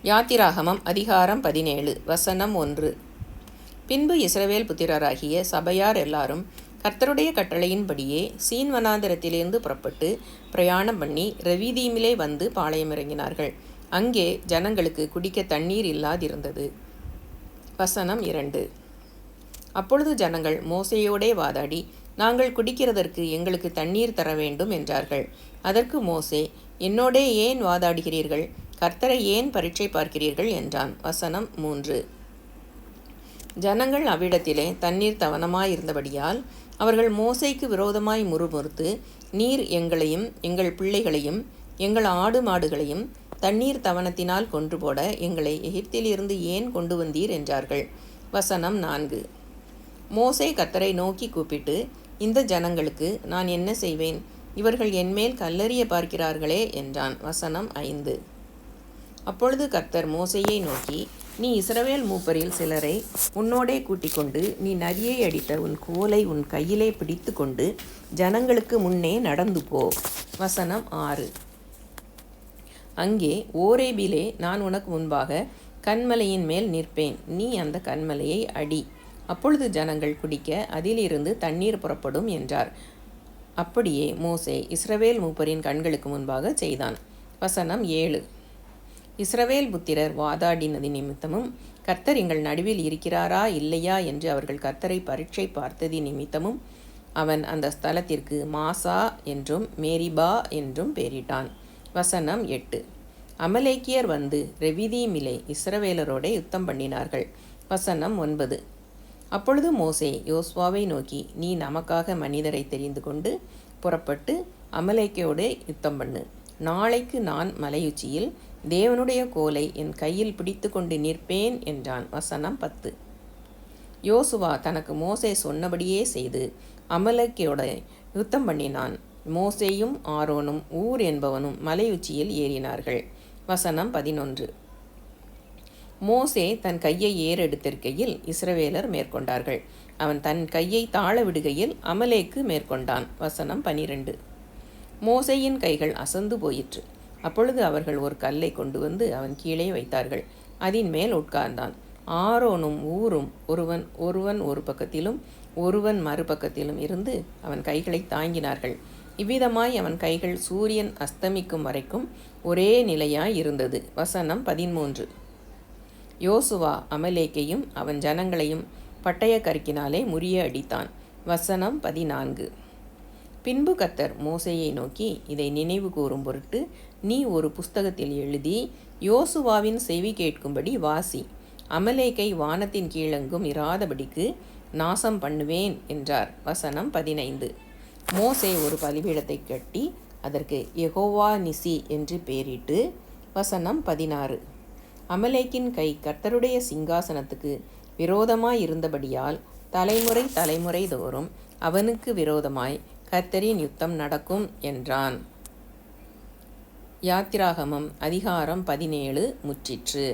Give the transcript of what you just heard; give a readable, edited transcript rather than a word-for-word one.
யாத்திராகமம் அதிகாரம் 17 வசனம் 1. பின்பு இஸ்ரவேல் புத்திரராகிய சபையார் எல்லாரும் கர்த்தருடைய கட்டளையின்படியே சீன் வனாந்தரத்திலிருந்து புறப்பட்டு பிரயாணம் பண்ணி ரெவிதீமிலே வந்து பாளையமிறங்கினார்கள். அங்கே ஜனங்களுக்கு குடிக்க தண்ணீர் இல்லாதிருந்தது. வசனம் 2. அப்பொழுது ஜனங்கள் மோசேயோடே வாதாடி, நாங்கள் குடிக்கிறதற்கு எங்களுக்கு தண்ணீர் தர வேண்டும் என்றார்கள். அதற்கு மோசே, என்னோடே ஏன் வாதாடுகிறீர்கள்? கர்த்தரை ஏன் பரீட்சை பார்க்கிறீர்கள் என்றான். வசனம் 3. ஜனங்கள் அவ்விடத்திலே தண்ணீர் தவனமாயிருந்தபடியால் அவர்கள் மோசேக்கு விரோதமாய் முறுமுறுத்து, நீர் எங்களையும் எங்கள் பிள்ளைகளையும் எங்கள் ஆடு மாடுகளையும் தண்ணீர் தவனத்தினால் கொன்று போட எங்களை எகிப்திலிருந்து ஏன் கொண்டு வந்தீர் என்றார்கள். வசனம் 4. மோசே கர்த்தரை நோக்கி கூப்பிட்டு, இந்த ஜனங்களுக்கு நான் என்ன செய்வேன்? இவர்கள் என்மேல் கல்லெறிய பார்க்கிறார்களே என்றான். வசனம் 5. அப்பொழுது கர்த்தர் மோசேயை நோக்கி, நீ இஸ்ரவேல் மூப்பரில் சிலரை உன்னோடே கூட்டிக் கொண்டு நீ நதியை அடித்த உன் கோலை உன் கையிலே பிடித்து கொண்டு ஜனங்களுக்கு முன்னே நடந்து போ. வசனம் 6. அங்கே ஓரேபிலே நான் உனக்கு முன்பாக கன்மலையின் மேல் நிற்பேன். நீ அந்த கன்மலையை அடி. அப்பொழுது ஜனங்கள் குடிக்க அதிலிருந்து தண்ணீர் புறப்படும் என்றார். அப்படியே மோசே இஸ்ரவேல் மூப்பரின் கண்களுக்கு முன்பாக செய்தான். வசனம் 7. இஸ்ரவேல் புத்திரர் வாதாடினது நிமித்தமும் கர்த்தர் எங்கள் நடுவில் இருக்கிறாரா இல்லையா என்று அவர்கள் கர்த்தரை பரீட்சை பார்த்தது நிமித்தமும் அவன் அந்த ஸ்தலத்திற்கு மாசா என்றும் மேரிபா என்றும் பெயரிட்டான். வசனம் 8. அமலேக்கியர் வந்து ரெவிதீமிலே இஸ்ரவேலரோட யுத்தம் பண்ணினார்கள். வசனம் 9. அப்பொழுது மோசே யோசுவாவை நோக்கி, நீ நமக்காக மனிதரை தெரிந்து கொண்டு புறப்பட்டு அமலேக்கியோடு யுத்தம் பண்ணு. நாளைக்கு நான் மலையுச்சியில் தேவனுடைய கோலை என் கையில் பிடித்து கொண்டு நிற்பேன் என்றான். வசனம் 10. யோசுவா தனக்கு மோசே சொன்னபடியே செய்து அமலேக்கியோட யுத்தம் பண்ணினான். மோசேயும் ஆரோனும் ஊர் என்பவனும் மலையுச்சியில் ஏறினார்கள். வசனம் 11. மோசே தன் கையை ஏறெடுத்திருக்கையில் இஸ்ரவேலர் மேற்கொண்டார்கள். அவன் தன் கையை தாழ விடுகையில் அமலேக்கு மேற்கொண்டான். வசனம் 12. மோசேயின் கைகள் அசந்து போயிற்று. அப்பொழுது அவர்கள் ஒரு கல்லை கொண்டு வந்து அவன் கீழே வைத்தார்கள். அதன் மேல் உட்கார்ந்தான். ஆரோனும் ஊரும் ஒருவன் ஒரு பக்கத்திலும் ஒருவன் மறுபக்கத்திலும் இருந்து அவன் கைகளை தாங்கினார்கள். இவ்விதமாய் அவன் கைகள் சூரியன் அஸ்தமிக்கும் வரைக்கும் ஒரே நிலையாய் இருந்தது. வசனம் 13. யோசுவா அமலேக்கையும் அவன் ஜனங்களையும் பட்டய கருக்கினாலே முறிய அடித்தான். வசனம் 14. பின்பு கர்த்தர் மோசேயை நோக்கி, இதை நினைவு கூறும் பொருட்டு நீ ஒரு புஸ்தகத்தில் எழுதி யோசுவாவின் செவி கேட்கும்படி வாசி. அமலேக்கை வானத்தின் கீழெங்கும் இராதபடிக்கு நாசம் பண்ணுவேன் என்றார். வசனம் 15. மோசே ஒரு பலிபீடத்தை கட்டி அதற்கு யெகோவா நிசி என்று பெயரிட்டு. வசனம் 16. அமலேக்கின் கை கர்த்தருடைய சிங்காசனத்துக்கு விரோதமாய் இருந்தபடியால் தலைமுறை தோறும் அவனுக்கு விரோதமாய் கர்த்தரின் யுத்தம் நடக்கும் என்றான். யாத்திராகமம் அதிகாரம் 17 முற்றிற்று.